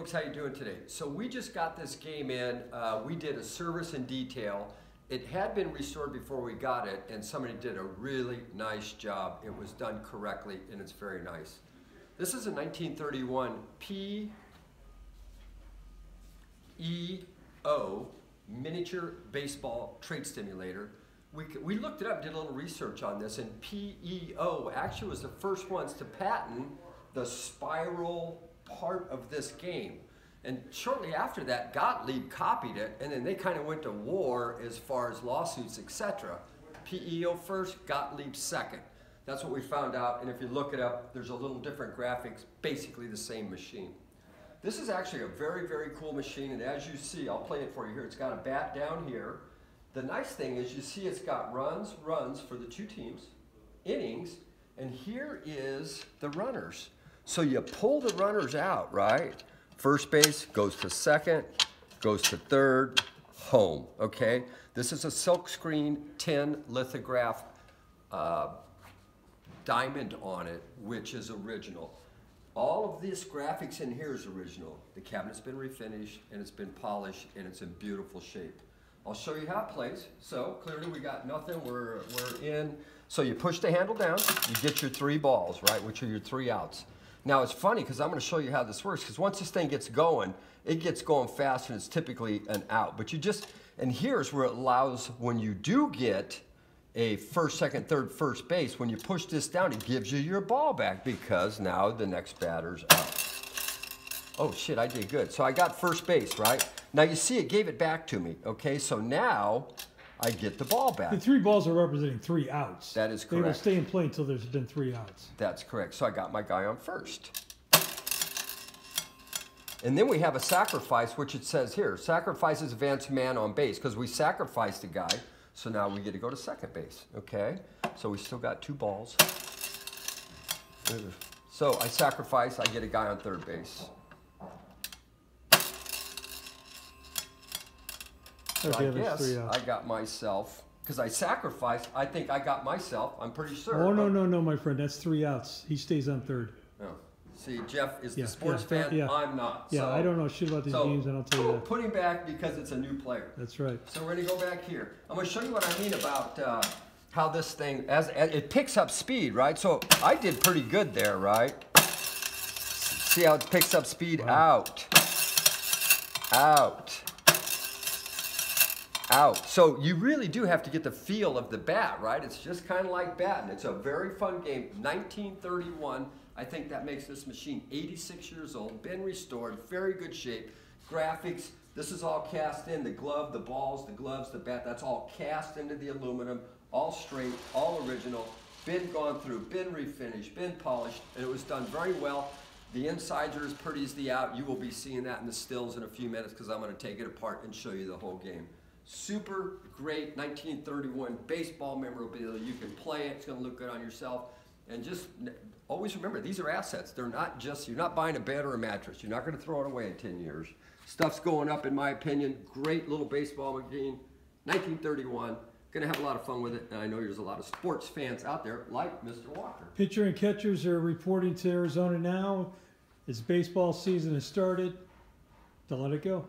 folks, how you doing today? So we just got this game in. We did a service and detail. It had been restored before we got it, and somebody did a really nice job. It was done correctly, and it's very nice. This is a 1931 P.E.O. miniature baseball trade stimulator. We looked it up, did a little research on this, and P.E.O. actually was the first ones to patent the spiral part of this game. And shortly after that, Gottlieb copied it, and then they kind of went to war as far as lawsuits, etc. P.E.O. first, Gottlieb second. That's what we found out, and if you look it up, there's a little different graphics, basically the same machine. This is actually a very, very cool machine, and as you see, I'll play it for you here. It's got a bat down here. The nice thing is you see it's got runs for the two teams, innings, and here is the runners. So you pull the runners out, right? First base goes to second, goes to third, home, okay? This is a silkscreen tin lithograph diamond on it, which is original. All of this graphics in here is original. The cabinet's been refinished, and it's been polished, and it's in beautiful shape. I'll show you how it plays. So clearly we got nothing, we're in. So you push the handle down, you get your 3 balls, right, which are your 3 outs. Now it's funny because I'm going to show you how this works, because once this thing gets going, it gets going fast and it's typically an out. But you just, and here's where it allows, when you do get a first, second, third, first base, when you push this down, it gives you your ball back because now the next batter's up. Oh shit, I did good. So I got first base, right? Now you see it gave it back to me, okay? So now I get the ball back. The 3 balls are representing 3 outs. That is correct. They will stay in play until there's been 3 outs. That's correct. So I got my guy on first. And then we have a sacrifice, which it says here, sacrifices advance man on base, because we sacrificed a guy, so now we get to go to second base, okay? So we still got 2 balls. So I sacrifice, I get a guy on third base. So I guess I got myself, because I sacrificed, I think I got myself, I'm pretty sure. Oh, no, my friend, that's 3 outs. He stays on third. Oh. See, Jeff is the sports fan, I'm not. Yeah, so, I don't know shit about these games, and I'll tell you that. Put him back because it's a new player. That's right. So we're going to go back here. I'm going to show you what I mean about how this thing, as it picks up speed, right? So I did pretty good there, right? See how it picks up speed? Wow. Out. So you really do have to get the feel of the bat, right? It's just kind of like batting. It's a very fun game. 1931. I think that makes this machine 86 years old, been restored, very good shape. Graphics, this is all cast in. The glove, the balls, the gloves, the bat, that's all cast into the aluminum, all straight, all original, been gone through, been refinished, been polished, and it was done very well. The insides are as pretty as the out. You will be seeing that in the stills in a few minutes because I'm going to take it apart and show you the whole game. Super great 1931 baseball memorabilia. You can play it. It's going to look good on yourself. And just always remember, these are assets. They're not just, you're not buying a bed or a mattress. You're not going to throw it away in 10 years. Stuff's going up, in my opinion. Great little baseball machine. 1931. Going to have a lot of fun with it. And I know there's a lot of sports fans out there like Mr. Walker. Pitcher and catchers are reporting to Arizona now. As baseball season has started, to let it go.